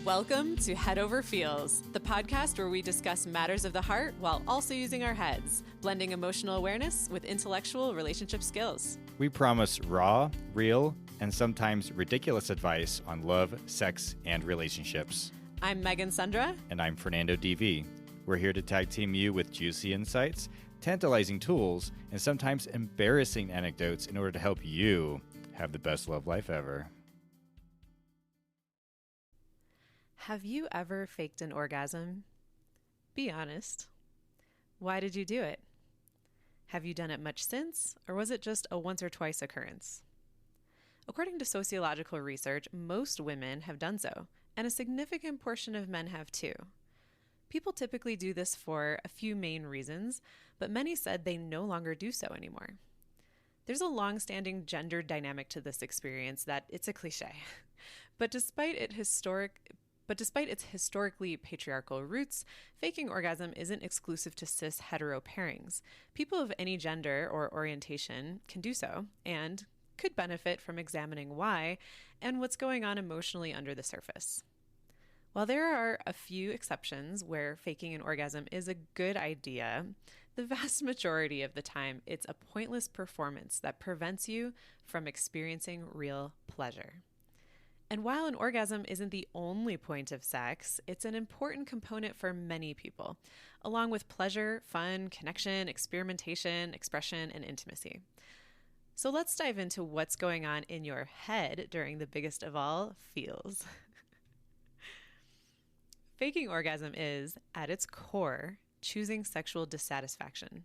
Welcome to Head Over Feels, the podcast where we discuss matters of the heart while also using our heads, blending emotional awareness with intellectual relationship skills. We promise raw, real, and sometimes ridiculous advice on love, sex, and relationships. I'm Megan Sundra. And I'm Fernando DV. We're here to tag team you with juicy insights, tantalizing tools, and sometimes embarrassing anecdotes in order to help you have the best love life ever. Have you ever faked an orgasm? Be honest. Why did you do it? Have you done it much since, or was it just a once or twice occurrence? According to sociological research, most women have done so, and a significant portion of men have too. People typically do this for a few main reasons, but many said they no longer do so anymore. There's a long-standing gender dynamic to this experience that it's a cliche. But despite its historically patriarchal roots, faking orgasm isn't exclusive to cis hetero pairings. People of any gender or orientation can do so and could benefit from examining why and what's going on emotionally under the surface. While there are a few exceptions where faking an orgasm is a good idea, the vast majority of the time it's a pointless performance that prevents you from experiencing real pleasure. And while an orgasm isn't the only point of sex, it's an important component for many people, along with pleasure, fun, connection, experimentation, expression, and intimacy. So let's dive into what's going on in your head during the biggest of all feels. Faking orgasm is, at its core, choosing sexual dissatisfaction.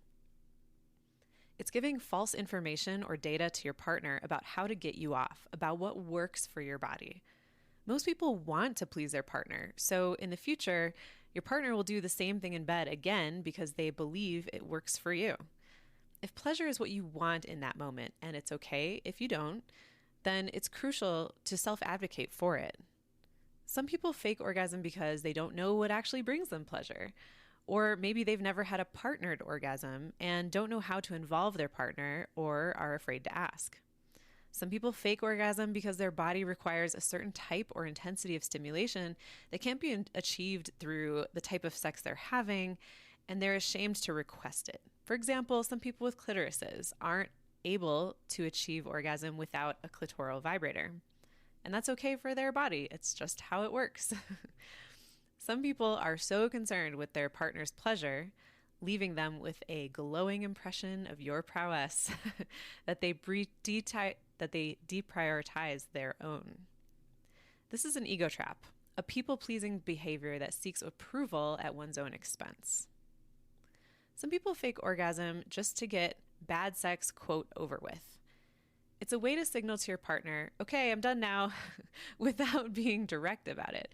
It's giving false information or data to your partner about how to get you off, about what works for your body. Most people want to please their partner, so in the future, your partner will do the same thing in bed again because they believe it works for you. If pleasure is what you want in that moment, and it's okay if you don't, then it's crucial to self-advocate for it. Some people fake orgasm because they don't know what actually brings them pleasure. Or maybe they've never had a partnered orgasm and don't know how to involve their partner or are afraid to ask. Some people fake orgasm because their body requires a certain type or intensity of stimulation that can't be achieved through the type of sex they're having, and they're ashamed to request it. For example, some people with clitorises aren't able to achieve orgasm without a clitoral vibrator. And that's okay for their body. It's just how it works. Some people are so concerned with their partner's pleasure, leaving them with a glowing impression of your prowess, that they deprioritize their own. This is an ego trap, a people-pleasing behavior that seeks approval at one's own expense. Some people fake orgasm just to get bad sex, quote, over with. It's a way to signal to your partner, okay, I'm done now, without being direct about it.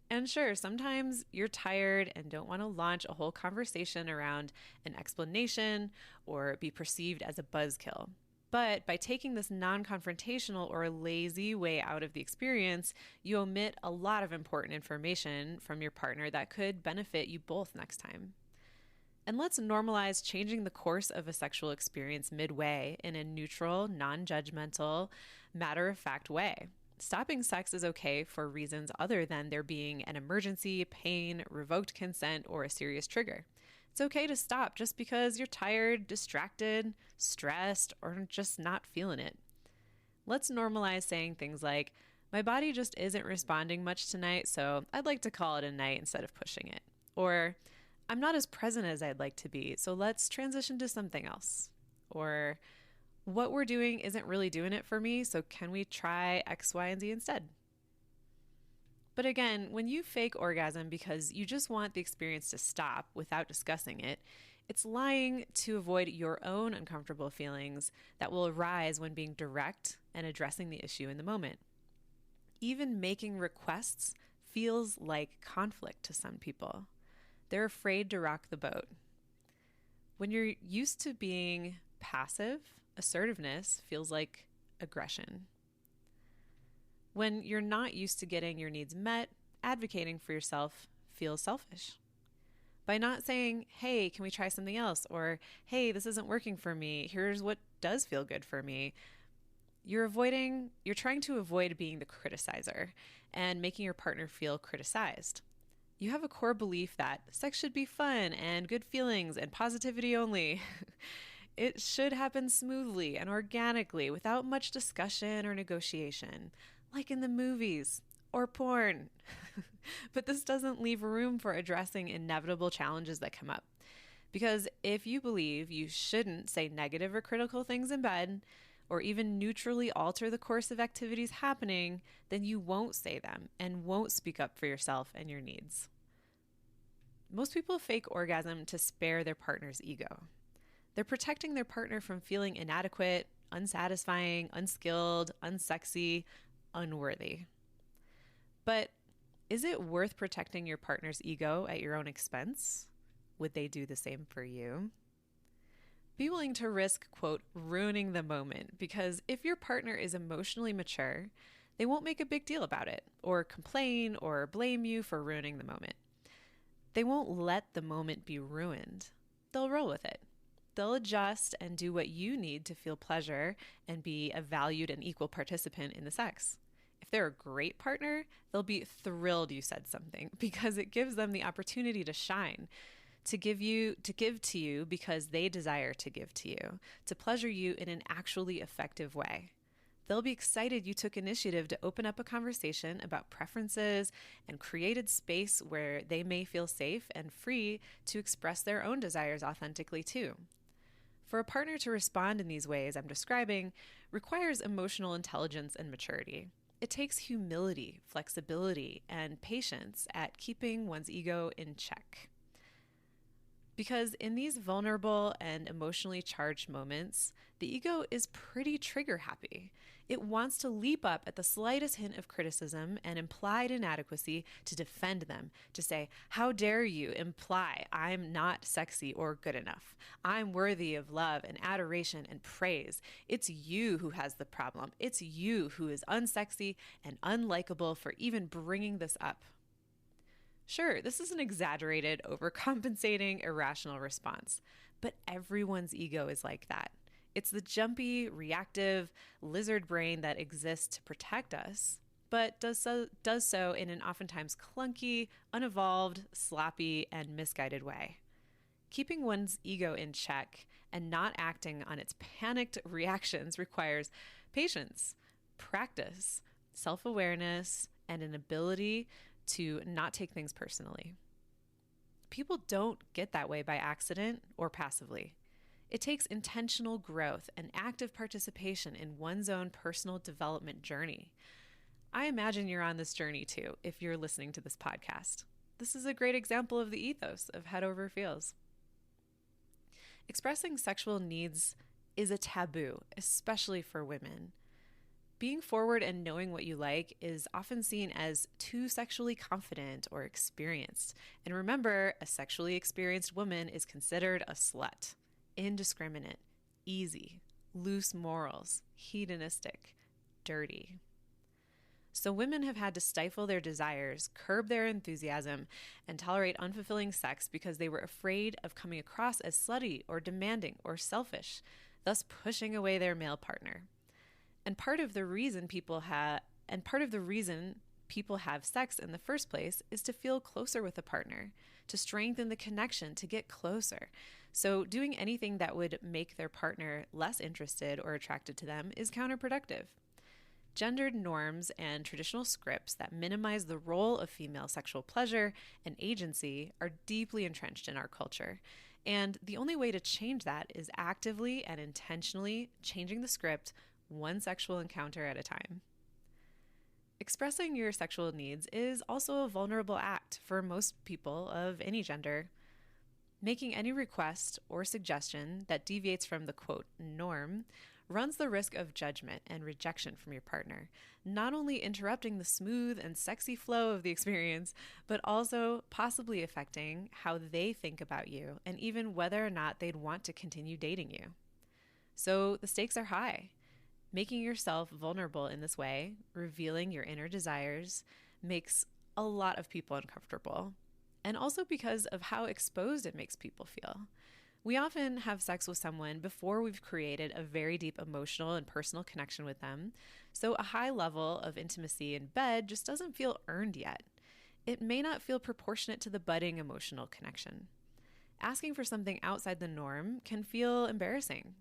And sure, sometimes you're tired and don't want to launch a whole conversation around an explanation or be perceived as a buzzkill. But by taking this non-confrontational or lazy way out of the experience, you omit a lot of important information from your partner that could benefit you both next time. And let's normalize changing the course of a sexual experience midway in a neutral, non-judgmental, matter-of-fact way. Stopping sex is okay for reasons other than there being an emergency, pain, revoked consent, or a serious trigger. It's okay to stop just because you're tired, distracted, stressed, or just not feeling it. Let's normalize saying things like, my body just isn't responding much tonight, so I'd like to call it a night instead of pushing it. Or, I'm not as present as I'd like to be, so let's transition to something else. Or, what we're doing isn't really doing it for me, so can we try X, Y, and Z instead? But again, when you fake orgasm because you just want the experience to stop without discussing it, it's lying to avoid your own uncomfortable feelings that will arise when being direct and addressing the issue in the moment. Even making requests feels like conflict to some people. They're afraid to rock the boat. When you're used to being passive, assertiveness feels like aggression. When you're not used to getting your needs met, advocating for yourself feels selfish. By not saying, hey, can we try something else? Or, hey, this isn't working for me. Here's what does feel good for me. You're trying to avoid being the criticizer and making your partner feel criticized. You have a core belief that sex should be fun and good feelings and positivity only. It should happen smoothly and organically without much discussion or negotiation, like in the movies or porn. But this doesn't leave room for addressing inevitable challenges that come up. Because if you believe you shouldn't say negative or critical things in bed, or even neutrally alter the course of activities happening, then you won't say them and won't speak up for yourself and your needs. Most people fake orgasm to spare their partner's ego. They're protecting their partner from feeling inadequate, unsatisfying, unskilled, unsexy, unworthy. But is it worth protecting your partner's ego at your own expense? Would they do the same for you? Be willing to risk, quote, ruining the moment, because if your partner is emotionally mature, they won't make a big deal about it, or complain or blame you for ruining the moment. They won't let the moment be ruined. They'll roll with it. They'll adjust and do what you need to feel pleasure and be a valued and equal participant in the sex. If they're a great partner, they'll be thrilled you said something because it gives them the opportunity to shine, to give to you because they desire to give to you, to pleasure you in an actually effective way. They'll be excited you took initiative to open up a conversation about preferences and created space where they may feel safe and free to express their own desires authentically too. For a partner to respond in these ways I'm describing requires emotional intelligence and maturity. It takes humility, flexibility, and patience at keeping one's ego in check. Because in these vulnerable and emotionally charged moments, the ego is pretty trigger happy. It wants to leap up at the slightest hint of criticism and implied inadequacy to defend them, to say, how dare you imply I'm not sexy or good enough? I'm worthy of love and adoration and praise. It's you who has the problem. It's you who is unsexy and unlikable for even bringing this up. Sure, this is an exaggerated, overcompensating, irrational response, but everyone's ego is like that. It's the jumpy, reactive lizard brain that exists to protect us, but does so in an oftentimes clunky, unevolved, sloppy, and misguided way. Keeping one's ego in check and not acting on its panicked reactions requires patience, practice, self-awareness, and an ability to not take things personally. People don't get that way by accident or passively. It takes intentional growth and active participation in one's own personal development journey. I imagine you're on this journey too if you're listening to this podcast. This is a great example of the ethos of Head Over Feels. Expressing sexual needs is a taboo, especially for women. Being forward and knowing what you like is often seen as too sexually confident or experienced. And remember, a sexually experienced woman is considered a slut, indiscriminate, easy, loose morals, hedonistic, dirty. So women have had to stifle their desires, curb their enthusiasm, and tolerate unfulfilling sex because they were afraid of coming across as slutty or demanding or selfish, thus pushing away their male partner. And part of the reason people have sex in the first place is to feel closer with a partner, to strengthen the connection, to get closer. So doing anything that would make their partner less interested or attracted to them is counterproductive. Gendered norms and traditional scripts that minimize the role of female sexual pleasure and agency are deeply entrenched in our culture. And the only way to change that is actively and intentionally changing the script one sexual encounter at a time. Expressing your sexual needs is also a vulnerable act for most people of any gender. Making any request or suggestion that deviates from the, quote, norm runs the risk of judgment and rejection from your partner, not only interrupting the smooth and sexy flow of the experience, but also possibly affecting how they think about you and even whether or not they'd want to continue dating you. So the stakes are high. Making yourself vulnerable in this way, revealing your inner desires, makes a lot of people uncomfortable. And also because of how exposed it makes people feel. We often have sex with someone before we've created a very deep emotional and personal connection with them, so a high level of intimacy in bed just doesn't feel earned yet. It may not feel proportionate to the budding emotional connection. Asking for something outside the norm can feel embarrassing.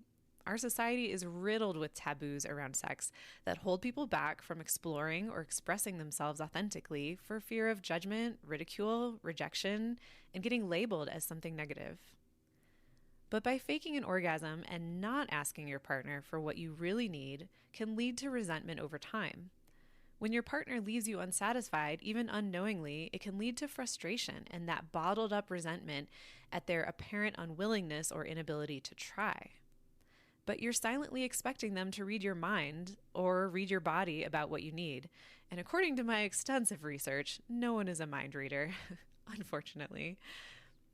Our society is riddled with taboos around sex that hold people back from exploring or expressing themselves authentically for fear of judgment, ridicule, rejection, and getting labeled as something negative. But by faking an orgasm and not asking your partner for what you really need can lead to resentment over time. When your partner leaves you unsatisfied, even unknowingly, it can lead to frustration and that bottled up resentment at their apparent unwillingness or inability to try. But you're silently expecting them to read your mind or read your body about what you need. And according to my extensive research, no one is a mind reader, unfortunately.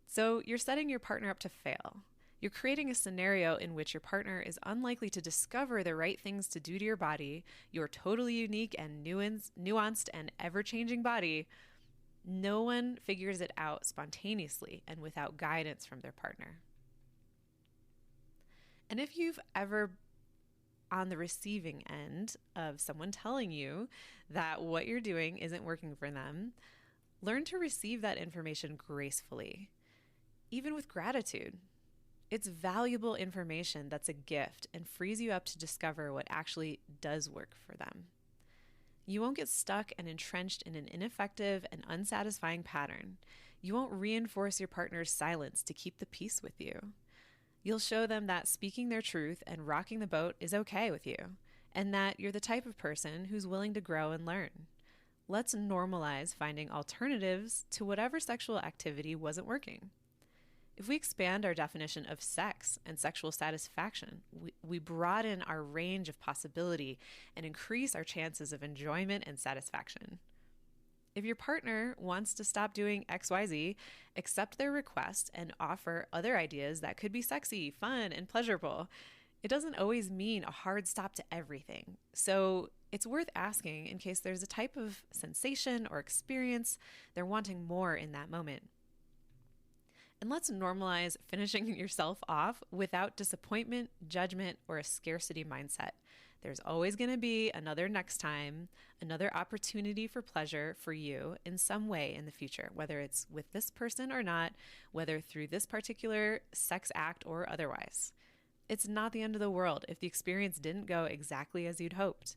So you're setting your partner up to fail. You're creating a scenario in which your partner is unlikely to discover the right things to do to your body, your totally unique and nuanced and ever-changing body. No one figures it out spontaneously and without guidance from their partner. And if you've ever on the receiving end of someone telling you that what you're doing isn't working for them, learn to receive that information gracefully, even with gratitude. It's valuable information that's a gift and frees you up to discover what actually does work for them. You won't get stuck and entrenched in an ineffective and unsatisfying pattern. You won't reinforce your partner's silence to keep the peace with you. You'll show them that speaking their truth and rocking the boat is okay with you, and that you're the type of person who's willing to grow and learn. Let's normalize finding alternatives to whatever sexual activity wasn't working. If we expand our definition of sex and sexual satisfaction, we broaden our range of possibility and increase our chances of enjoyment and satisfaction. If your partner wants to stop doing XYZ, accept their request and offer other ideas that could be sexy, fun, and pleasurable. It doesn't always mean a hard stop to everything. So it's worth asking in case there's a type of sensation or experience they're wanting more in that moment. And let's normalize finishing yourself off without disappointment, judgment, or a scarcity mindset. There's always going to be another next time, another opportunity for pleasure for you in some way in the future, whether it's with this person or not, whether through this particular sex act or otherwise. It's not the end of the world if the experience didn't go exactly as you'd hoped.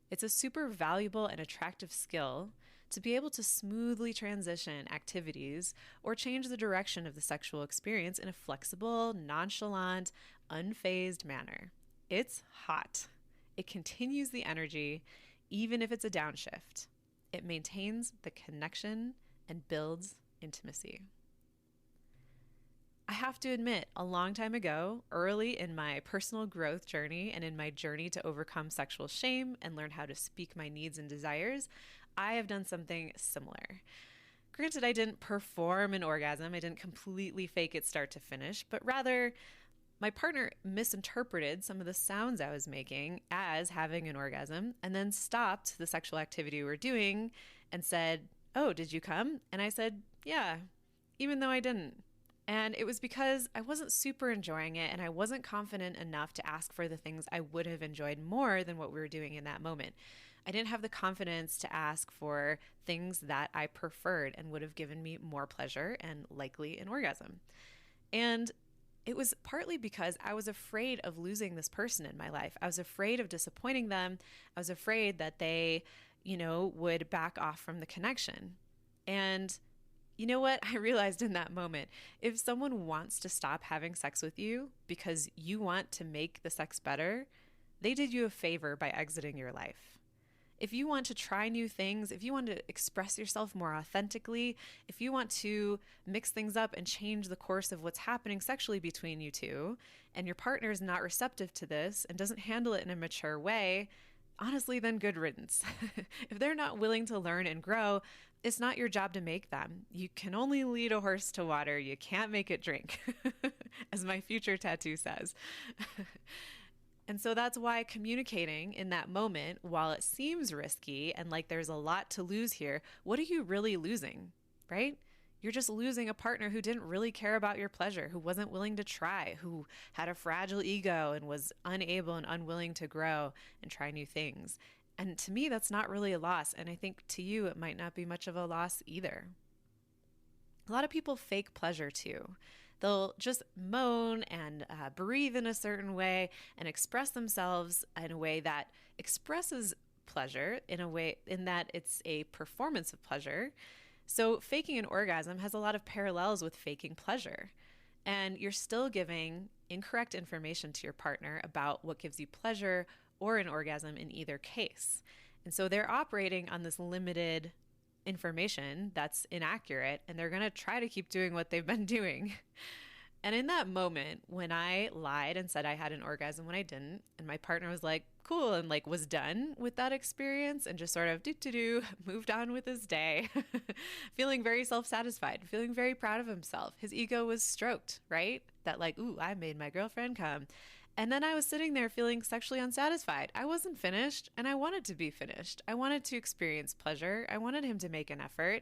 It's a super valuable and attractive skill to be able to smoothly transition activities or change the direction of the sexual experience in a flexible, nonchalant, unfazed manner. It's hot. It continues the energy, even if it's a downshift. It maintains the connection and builds intimacy. I have to admit, a long time ago, early in my personal growth journey and in my journey to overcome sexual shame and learn how to speak my needs and desires, I have done something similar. Granted, I didn't perform an orgasm. I didn't completely fake it start to finish, but rather my partner misinterpreted some of the sounds I was making as having an orgasm and then stopped the sexual activity we were doing and said, "Oh, did you come?" And I said, "Yeah," even though I didn't. And it was because I wasn't super enjoying it and I wasn't confident enough to ask for the things I would have enjoyed more than what we were doing in that moment. I didn't have the confidence to ask for things that I preferred and would have given me more pleasure and likely an orgasm. And it was partly because I was afraid of losing this person in my life. I was afraid of disappointing them. I was afraid that they, would back off from the connection. And you know what? I realized in that moment, if someone wants to stop having sex with you because you want to make the sex better, they did you a favor by exiting your life. If you want to try new things, if you want to express yourself more authentically, if you want to mix things up and change the course of what's happening sexually between you two, and your partner is not receptive to this and doesn't handle it in a mature way, honestly, then good riddance. If they're not willing to learn and grow, it's not your job to make them. You can only lead a horse to water. You can't make it drink, as my future tattoo says. And so that's why communicating in that moment, while it seems risky and like there's a lot to lose here, what are you really losing, right? You're just losing a partner who didn't really care about your pleasure, who wasn't willing to try, who had a fragile ego and was unable and unwilling to grow and try new things. And to me, that's not really a loss. And I think to you, it might not be much of a loss either. A lot of people fake pleasure too. They'll just moan and breathe in a certain way and express themselves in a way that expresses pleasure in that it's a performance of pleasure. So faking an orgasm has a lot of parallels with faking pleasure. And you're still giving incorrect information to your partner about what gives you pleasure or an orgasm in either case. And so they're operating on this limited information that's inaccurate, and they're going to try to keep doing what they've been doing. And in that moment, when I lied and said I had an orgasm when I didn't, and my partner was like, cool, and like was done with that experience and just sort of moved on with his day, feeling very self-satisfied, feeling very proud of himself. His ego was stroked, right? That like, ooh, I made my girlfriend come. And then I was sitting there feeling sexually unsatisfied. I wasn't finished, and I wanted to be finished. I wanted to experience pleasure. I wanted him to make an effort.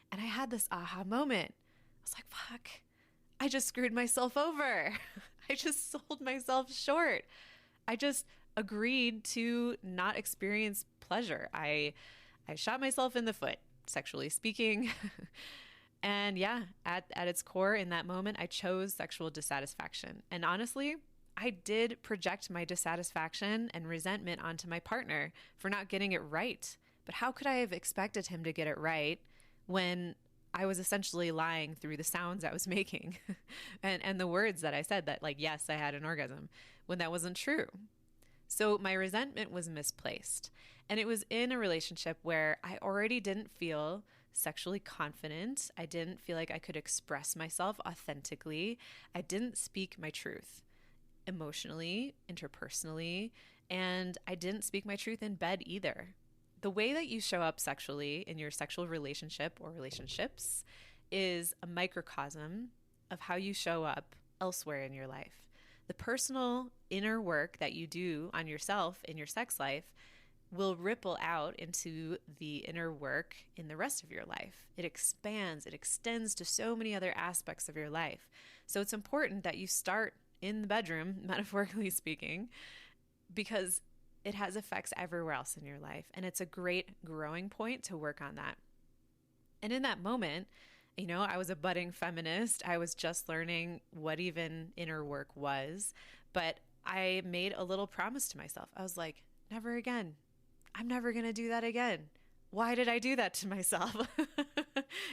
And I had this aha moment. I was like, fuck, I just screwed myself over. I just sold myself short. I just agreed to not experience pleasure. I shot myself in the foot, sexually speaking. And yeah, at its core in that moment, I chose sexual dissatisfaction. And honestly, I did project my dissatisfaction and resentment onto my partner for not getting it right. But how could I have expected him to get it right when I was essentially lying through the sounds I was making and the words that I said that like, yes, I had an orgasm, when that wasn't true. So my resentment was misplaced. And it was in a relationship where I already didn't feel sexually confident. I didn't feel like I could express myself authentically. I didn't speak my truth emotionally, interpersonally, and I didn't speak my truth in bed either. The way that you show up sexually in your sexual relationship or relationships is a microcosm of how you show up elsewhere in your life. The personal inner work that you do on yourself in your sex life will ripple out into the inner work in the rest of your life. It expands, it extends to so many other aspects of your life. So it's important that you start in the bedroom, metaphorically speaking, because it has effects everywhere else in your life. And it's a great growing point to work on that. And in that moment, you know, I was a budding feminist. I was just learning what even inner work was. But I made a little promise to myself. I was like, never again. I'm never going to do that again. Why did I do that to myself?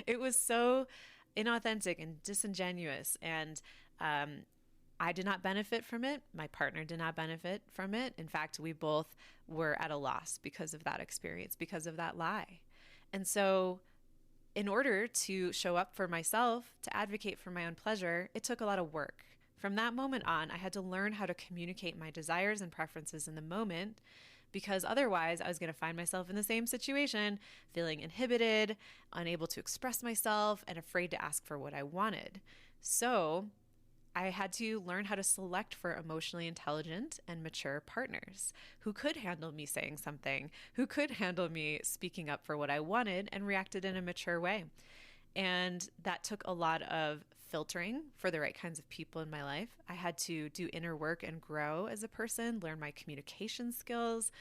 It was so inauthentic and disingenuous. And I did not benefit from it. My partner did not benefit from it. In fact, we both were at a loss because of that experience, because of that lie. And so in order to show up for myself, to advocate for my own pleasure, it took a lot of work. From that moment on, I had to learn how to communicate my desires and preferences in the moment, because otherwise I was going to find myself in the same situation, feeling inhibited, unable to express myself, and afraid to ask for what I wanted. So I had to learn how to select for emotionally intelligent and mature partners who could handle me saying something, who could handle me speaking up for what I wanted and reacted in a mature way. And that took a lot of filtering for the right kinds of people in my life. I had to do inner work and grow as a person, learn my communication skills,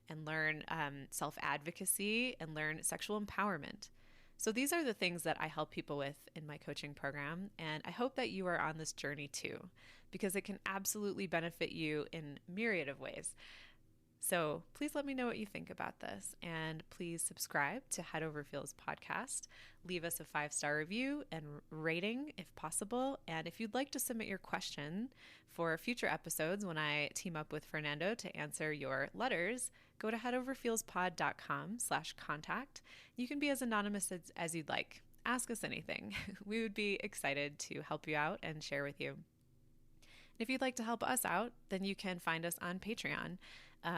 and learn self-advocacy and learn sexual empowerment. So these are the things that I help people with in my coaching program, and I hope that you are on this journey too, because it can absolutely benefit you in a myriad of ways. So please let me know what you think about this, and please subscribe to Head Over Feels podcast. Leave us a 5-star review and rating if possible. And if you'd like to submit your question for future episodes when I team up with Fernando to answer your letters, go to headoverfeelspod.com/contact. You can be as anonymous as you'd like. Ask us anything. We would be excited to help you out and share with you. If you'd like to help us out, then you can find us on Patreon.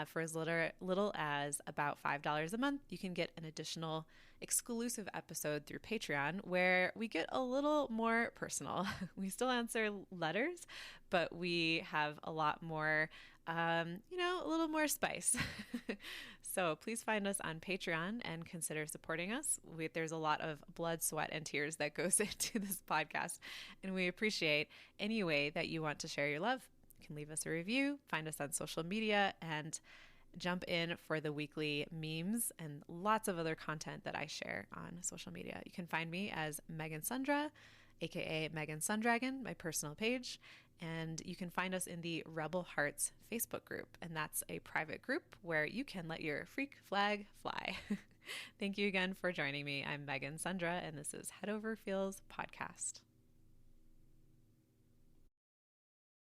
For as little as about $5 a month, you can get an additional exclusive episode through Patreon where we get a little more personal. We still answer letters, but we have a lot more, a little more spice. So please find us on Patreon and consider supporting us. There's a lot of blood, sweat, and tears that goes into this podcast, and we appreciate any way that you want to share your love. You can leave us a review, find us on social media, and jump in for the weekly memes and lots of other content that I share on social media. You can find me as Megan Sundra, aka Megan Sundragon, my personal page. And you can find us in the Rebel Hearts Facebook group. And that's a private group where you can let your freak flag fly. Thank you again for joining me. I'm Megan Sundra, and this is Head Over Feels Podcast.